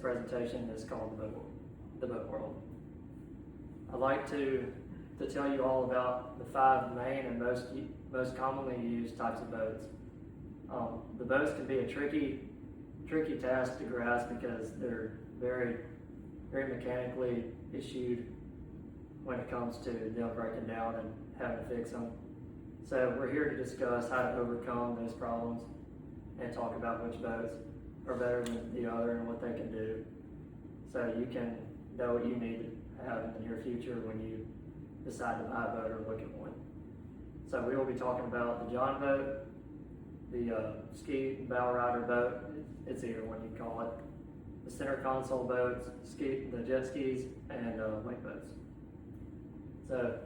Presentation is called the boat world. I'd like to tell you all about the 5 main and most commonly used types of boats. The boats can be a tricky task to grasp because they're very mechanically issued when it comes to them breaking down and having to fix them. So we're here to discuss how to overcome those problems and talk about which boats are better than the other and what they can do, so you can know what you need to have in the near future when you decide to buy a boat or look at one. So we will be talking about the John boat, the ski bow rider boat, it's either one you call it, the center console boats, the jet skis, and wake boats. So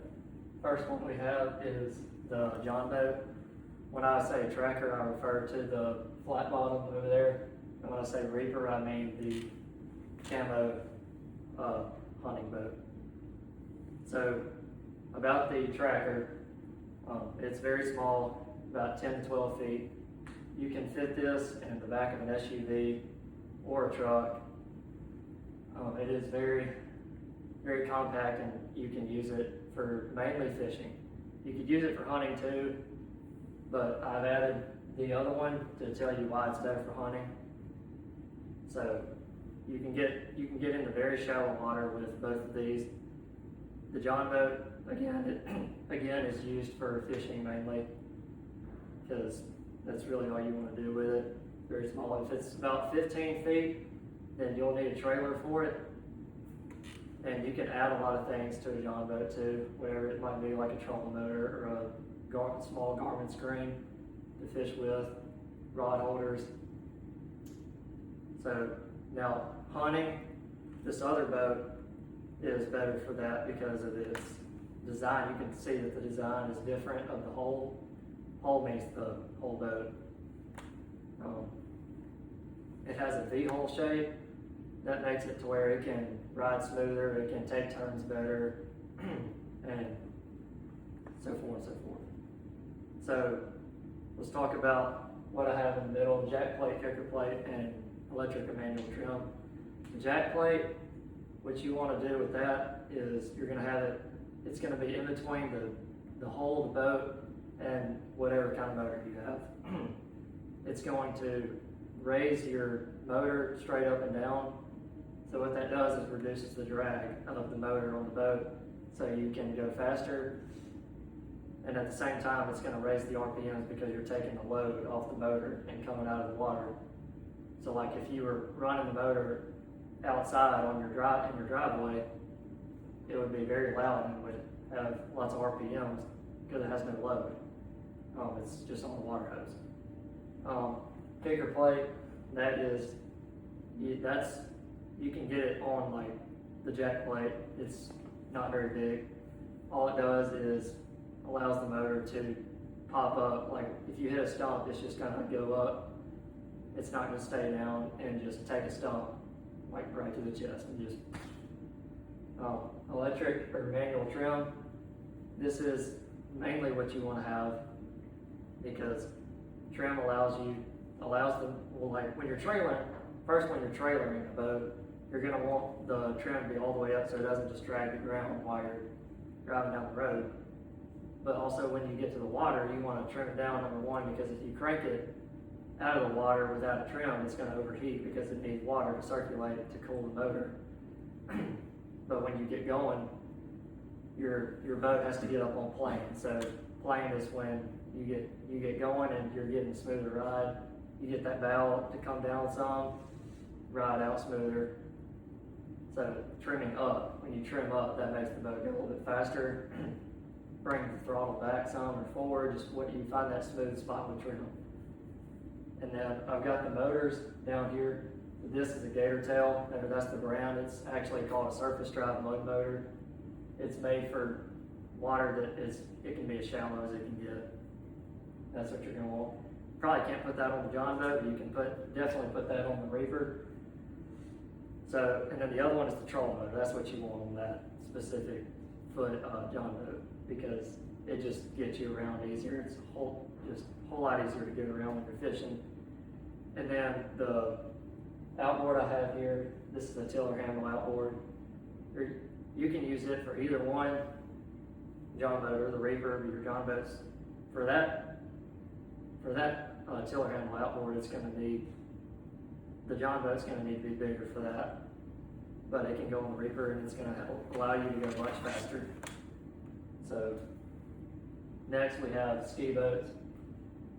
first one we have is the John boat. When I say tracker, I refer to the flat bottom over there. And when I say reaper, I mean the camo hunting boat. So about the tracker, it's very small, about 10 to 12 feet. You can fit this in the back of an SUV or a truck. It is very compact, and you can use it for mainly fishing. You could use it for hunting too, but I've added the other one to tell you why it's better for hunting. So you can get into very shallow water with both of these. The John boat, again is used for fishing mainly, because that's really all you want to do with it. Very small. If it's about 15 feet, then you'll need a trailer for it. And you can add a lot of things to a John boat too, where it might be like a trolling motor or a small Garmin screen to fish with, rod holders. So now hunting, this other boat is better for that because of its design. You can see that the design is different of the hull. Hull means the whole boat. It has a V-hull shape. That makes it to where it can ride smoother, it can take turns better, and so forth and so forth. So let's talk about what I have in the middle: jack plate, kicker plate, and electric and manual trim. The jack plate, what you want to do with that is you're going to have it, it's going to be in between the hull of the boat and whatever kind of motor you have. It's going to raise your motor straight up and down. So what that does is reduces the drag of the motor on the boat, so you can go faster, and at the same time it's going to raise the RPMs because you're taking the load off the motor and coming out of the water. So like if you were running the motor outside on your driveway, it would be very loud and would have lots of RPMs because it has no load. It's just on the water hose. Kicker plate, you can get it on like the jack plate. It's not very big. All it does is allows the motor to pop up. Like if you hit a stump, it's just gonna go up. It's not gonna stay down and just take a stump like right to the chest and just electric or manual trim. This is mainly what you want to have because trim allows like when you're trailering. First, when you're trailering a boat, you're going to want the trim to be all the way up so it doesn't just drag the ground while you're driving down the road. But also when you get to the water, you want to trim it down, number one, because if you crank it out of the water without a trim, it's going to overheat because it needs water to circulate it to cool the motor. But when you get going, your boat has to get up on plane. So plane is when you get going and you're getting a smoother ride. You get that bow to come down some, ride out smoother. So trimming up, when you trim up, that makes the boat go a little bit faster. Bring the throttle back some or forward, just what you find that smooth spot with trim. And then I've got the motors down here. This is a Gator Tail, that's the brand. It's actually called a surface drive mud motor. It's made for water it can be as shallow as it can get. That's what you're gonna want. Probably can't put that on the John boat, but you can definitely put that on the Reaper. So, and then the other one is the troll motor. That's what you want on that specific foot John boat because it just gets you around easier. It's a whole lot easier to get around when you're fishing. And then the outboard I have here This is a tiller handle outboard. You can use it for either one, John boat or the Reaper of your John boats. For that tiller handle outboard, it's going to need, the John boat's going to need to be bigger for that. But it can go on the Reaper and it's going to allow you to go much faster. So next we have ski boats.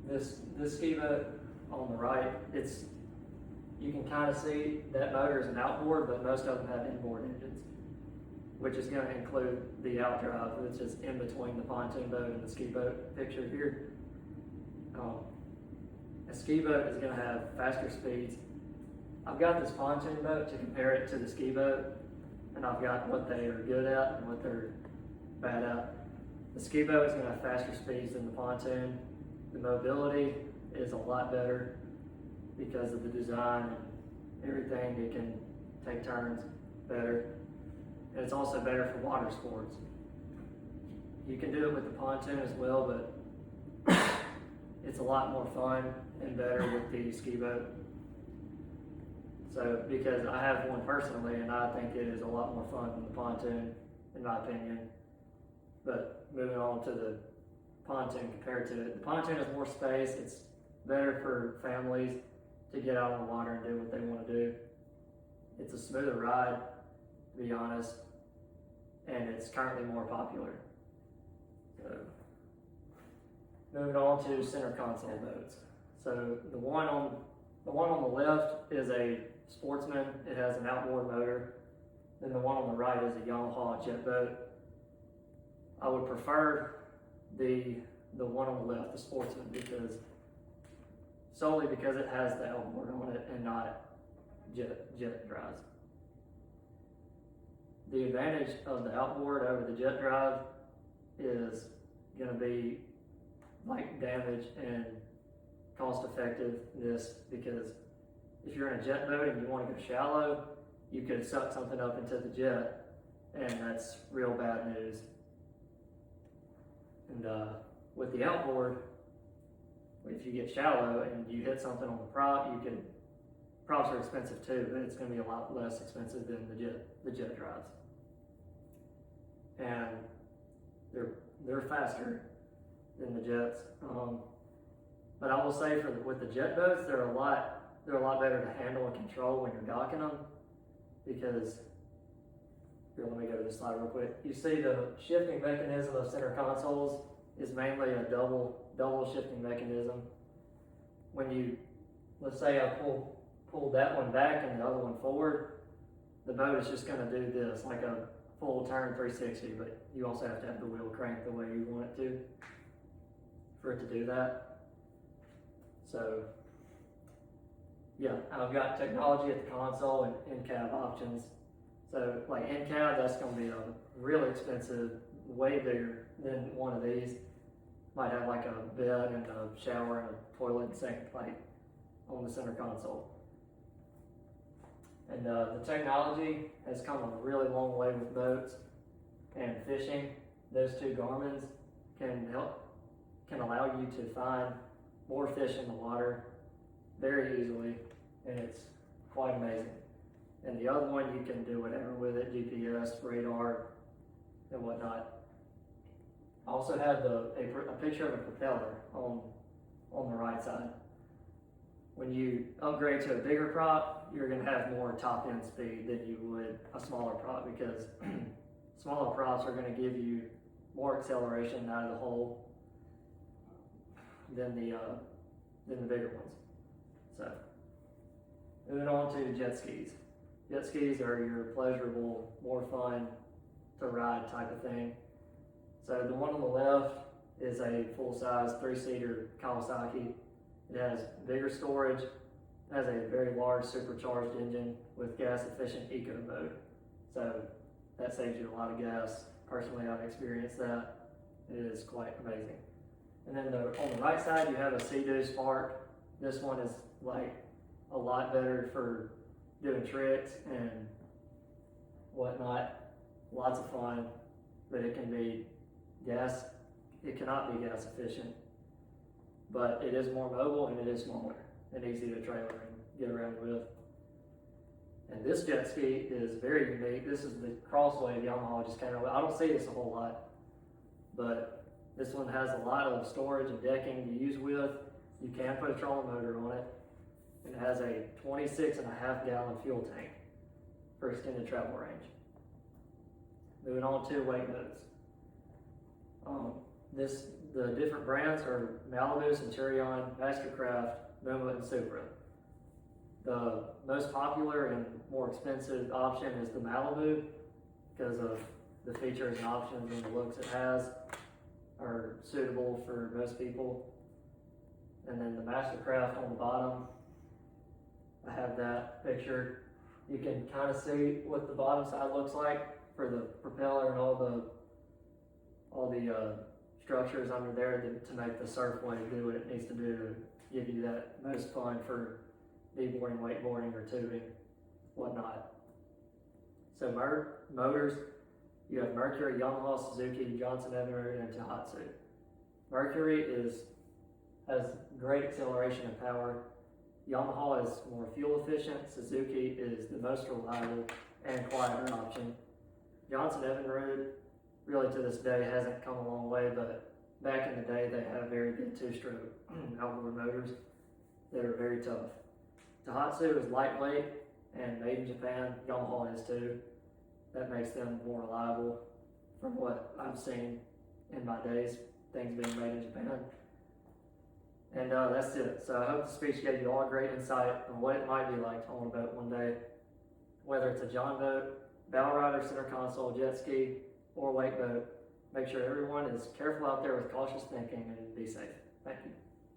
This ski boat on the right, you can kind of see that motor is an outboard, but most of them have inboard engines, which is going to include the outdrive, which is in between the pontoon boat and the ski boat picture here. A ski boat is going to have faster speeds. I've got this pontoon boat to compare it to the ski boat, and I've got what they are good at and what they're bad at. The ski boat is going to have faster speeds than the pontoon. The mobility is a lot better because of the design and everything. It can take turns better. And it's also better for water sports. You can do it with the pontoon as well, but it's a lot more fun and better with the ski boat. So, because I have one personally, and I think it is a lot more fun than the pontoon, in my opinion. But moving on to the pontoon compared to it, the pontoon has more space. It's better for families to get out on the water and do what they want to do. It's a smoother ride, to be honest, and it's currently more popular. So, moving on to center console boats. So the one on the left is a Sportsman. It has an outboard motor. Then the one on the right is a Yamaha jet boat. I would prefer the one on the left, the Sportsman, solely because it has the outboard on it and not jet drives. The advantage of the outboard over the jet drive is going to be like damage and cost effectiveness, because if you're in a jet boat and you want to go shallow, you could suck something up into the jet, and that's real bad news. And with the outboard, if you get shallow and you hit something on the prop, props are expensive too, but it's going to be a lot less expensive than the jet drives. And they're faster than the jets. But I will say with the jet boats, they're a lot better to handle and control when you're docking them, because here, let me go to this slide real quick. You see the shifting mechanism of center consoles is mainly a double shifting mechanism. When let's say I pull that one back and the other one forward, the boat is just going to do this, like a full turn 360, but you also have to have the wheel cranked the way you want it to for it to do that. So yeah, I've got technology at the console and in-cab options. So like in-cab, that's going to be a really expensive, way bigger than one of these. Might have like a bed and a shower and a toilet and second plate on the center console. And the technology has come a really long way with boats and fishing. Those two Garmins can allow you to find more fish in the water very easily, and it's quite amazing. And the other one, you can do whatever with it, GPS, radar, and whatnot. I also have a picture of a propeller on the right side. When you upgrade to a bigger prop, you're going to have more top end speed than you would a smaller prop, because smaller props are going to give you more acceleration out of the hole than the bigger ones. So, moving on to jet skis. Jet skis are your pleasurable, more fun to ride type of thing. So the one on the left is a full-size 3-seater Kawasaki. It has bigger storage. It has a very large supercharged engine with gas-efficient eco mode. So that saves you a lot of gas. Personally, I've experienced that. It is quite amazing. And then on the right side, you have a Sea-Doo Spark. This one is like a lot better for doing tricks and whatnot. Lots of fun, but it cannot be gas efficient, but it is more mobile and it is smaller and easy to trailer and get around with. And this jet ski is very unique. This is the Crosswave Yamaha just came out with. I don't see this a whole lot, but this one has a lot of storage and decking to use with. You can put a trolling motor on it. And it has a 26.5 gallon fuel tank for extended travel range. Moving on to wake boats. The different brands are Malibu, Centurion, Mastercraft, Noma, and Supra. The most popular and more expensive option is the Malibu because of the features and options and the looks it has are suitable for most people. And then the Mastercraft on the bottom, I have that picture. You can kind of see what the bottom side looks like for the propeller and all the structures under there to make the surf wave do what it needs to do to give you that most fun for kneeboarding, wakeboarding, or tubing, whatnot. So motors, you have Mercury, Yamaha, Suzuki, Johnson Evinrude, and Tohatsu. Mercury has great acceleration and power. Yamaha is more fuel efficient. Suzuki is the most reliable and quieter option. Johnson Evinrude, really to this day, hasn't come a long way, but back in the day, they had very good two-stroke outboard motors that are very tough. Tohatsu is lightweight and made in Japan. Yamaha is too. That makes them more reliable from what I've seen in my days, things being made in Japan. And that's it. So I hope the speech gave you all a great insight on what it might be like to own a boat one day, whether it's a John boat, bow rider, center console, jet ski, or wake boat. Make sure everyone is careful out there with cautious thinking and be safe. Thank you.